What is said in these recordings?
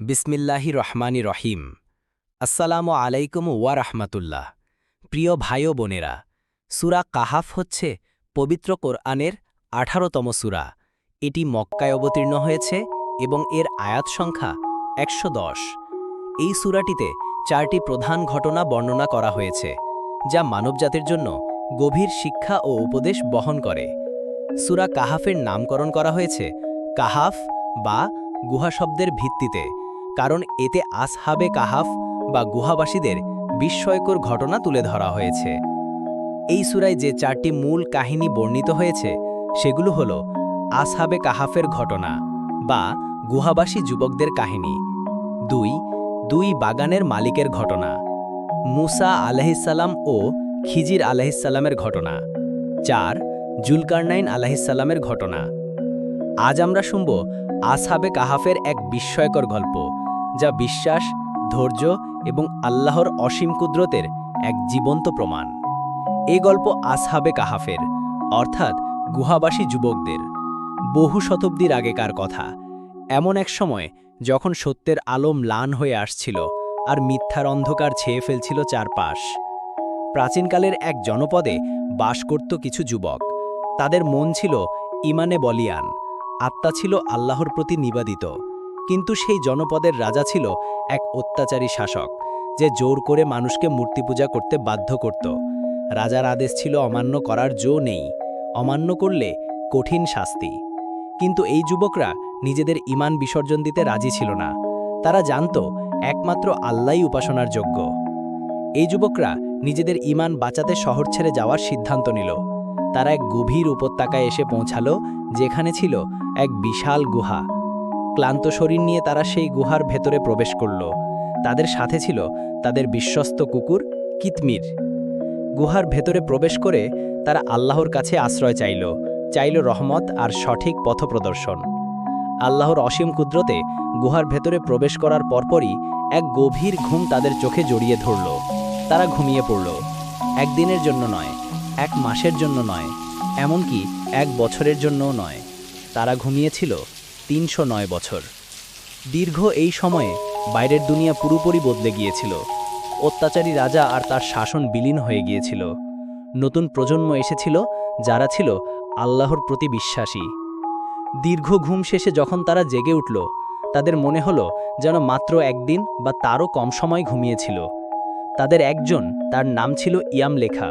বিসমিল্লাহি রহমানি রহিম। আসসালামু আলাইকুম ওয়া রাহমাতুল্লাহ। প্রিয় ভাই ও বোনেরা, সূরা কাহাফ হচ্ছে পবিত্র কোরআনের ১৮তম সূরা। এটি মক্কায় অবতীর্ণ হয়েছে এবং এর আয়াত সংখ্যা ১১০। এই সূরাটিতে ৪টি প্রধান ঘটনা বর্ণনা করা হয়েছে, যা মানবজাতির জন্য গভীর শিক্ষা ও উপদেশ বহন করে। সূরা কাহাফের নামকরণ করা হয়েছে কাহাফ বা গুহা শব্দের ভিত্তিতে, কারণ এতে আসহাবে কাহাফ বা গুহাবাসীদের বিস্ময়কর ঘটনা তুলে ধরা হয়েছে। এই সূরায় যে ৪টি মূল কাহিনী বর্ণিত হয়েছে সেগুলো হল আসহাবে কাহাফের ঘটনা বা গুহাবাসী যুবকদের কাহিনী, দুই বাগানের মালিকের ঘটনা, মুসা আলাইহিসসালাম ও খিজির আলাইহিসসালামের ঘটনা, ৪ জুলকারনাইন আলাইহিসসালামের ঘটনা। আজ আমরা শুনব আসহাবে কাহাফের এক বিস্ময়কর গল্প, যা বিশ্বাস, ধৈর্য এবং আল্লাহর অসীম কুদরতের এক জীবন্ত প্রমাণ। এই গল্প আসহাবে কাহাফের, অর্থাৎ গুহাবাসী যুবকদের, বহু শতাব্দীর আগেকার কথা। এমন এক সময় যখন সত্যের আলো ম্লান হয়ে আসছিল আর মিথ্যার অন্ধকার ছেয়ে ফেলছিল চারপাশ। প্রাচীনকালের এক জনপদে বাস করত কিছু যুবক। তাদের মন ছিল ইমানে বলিয়ান, আত্মা ছিল আল্লাহর প্রতি নিবেদিত। কিন্তু সেই জনপদের রাজা ছিল এক অত্যাচারী শাসক, যে জোর করে মানুষকে মূর্তি পূজা করতে বাধ্য করত। রাজার আদেশ ছিল অমান্য করার জো নেই, অমান্য করলে কঠিন শাস্তি। কিন্তু এই যুবকরা নিজেদের ঈমান বিসর্জন দিতে রাজি ছিল না। তারা জানত একমাত্র আল্লাহই উপাসনার যোগ্য। এই যুবকরা নিজেদের ঈমান বাঁচাতে শহর ছেড়ে যাওয়ার সিদ্ধান্ত নিল। তারা এক গভীর উপত্যকায় এসে পৌঁছালো, যেখানে ছিল এক বিশাল গুহা। ক্লান্ত শরীর নিয়ে তারা সেই গুহার ভেতরে প্রবেশ করল। তাদের সাথে ছিল তাদের বিশ্বস্ত কুকুর কিতমির। গুহার ভেতরে প্রবেশ করে তারা আল্লাহর কাছে আশ্রয় চাইল রহমত আর সঠিক পথপ্রদর্শন। আল্লাহর অসীম কুদরতে গুহার ভেতরে প্রবেশ করার পরপরই এক গভীর ঘুম তাদের চোখে জড়িয়ে ধরল। তারা ঘুমিয়ে পড়ল। একদিনের জন্য নয়, এক মাসের জন্য নয়, এমনকি এক বছরের জন্যও নয়। তারা ঘুমিয়েছিল ৩০৯ বছর। দীর্ঘ এই সময়ে বাইরের দুনিয়া পুরোপুরি বদলে গিয়েছিল। অত্যাচারী রাজা আর তার শাসন বিলীন হয়ে গিয়েছিল। নতুন প্রজন্ম এসেছিল, যারা ছিল আল্লাহর প্রতি বিশ্বাসী। দীর্ঘ ঘুম শেষে যখন তারা জেগে উঠল, তাদের মনে হলো যেন মাত্র একদিন বা তারও কম সময় ঘুমিয়েছিল। তাদের একজন, তার নাম ছিল ইয়ামলেখা,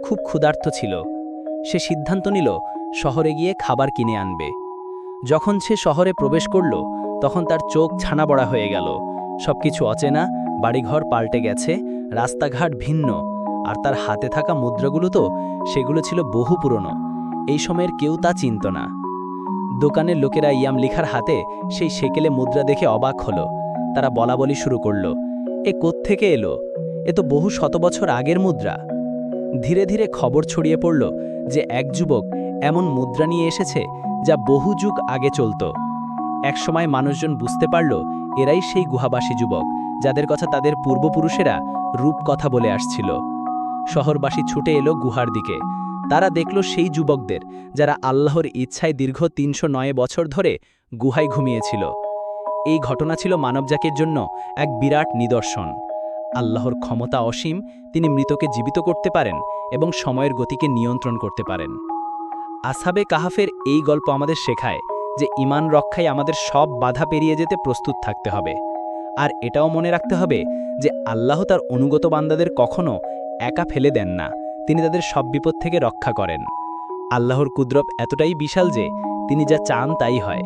খুব ক্ষুধার্ত ছিল। সে সিদ্ধান্ত নিল শহরে গিয়ে খাবার কিনে আনবে। যখন সে শহরে প্রবেশ করল, তখন তার চোখ ছানাবড়া হয়ে গেল। সবকিছু অচেনা, বাড়িঘর পাল্টে গেছে, রাস্তাঘাট ভিন্ন, আর তার হাতে থাকা মুদ্রাগুলো তো সেগুলো ছিল বহু পুরনো। এই সময়ের কেউ তা চিনত না। দোকানের লোকেরা ইয়ামলেখার হাতে সেই সেকেলে মুদ্রা দেখে অবাক হলো। তারা বলাবলি শুরু করল, এ কোত্থেকে এলো? এ তো বহু শত বছর আগের মুদ্রা। ধীরে ধীরে খবর ছড়িয়ে পড়ল যে এক যুবক এমন মুদ্রা নিয়ে এসেছে যা বহু যুগ আগে চলত। একসময় মানুষজন বুঝতে পারল এরাই সেই গুহাবাসী যুবক, যাদের কথা তাদের পূর্বপুরুষেরা রূপকথা বলে আসছিল। শহরবাসী ছুটে এলো গুহার দিকে। তারা দেখল সেই যুবকদের, যারা আল্লাহর ইচ্ছায় দীর্ঘ ৩০৯ বছর ধরে গুহায় ঘুমিয়েছিল। এই ঘটনা ছিল মানবজাতির জন্য এক বিরাট নিদর্শন। আল্লাহর ক্ষমতা অসীম, তিনি মৃতকে জীবিত করতে পারেন এবং সময়ের গতিকে নিয়ন্ত্রণ করতে পারেন। আসহাবে কাহাফের এই গল্প আমাদের শেখায় যে ঈমান রক্ষায় আমাদের সব বাধা পেরিয়ে যেতে প্রস্তুত থাকতে হবে। আর এটাও মনে রাখতে হবে যে আল্লাহ তার অনুগত বান্দাদের কখনো একা ফেলে দেন না, তিনি তাদের সব বিপদ থেকে রক্ষা করেন। আল্লাহর কুদরত এতটাই বিশাল যে তিনি যা চান তাই হয়।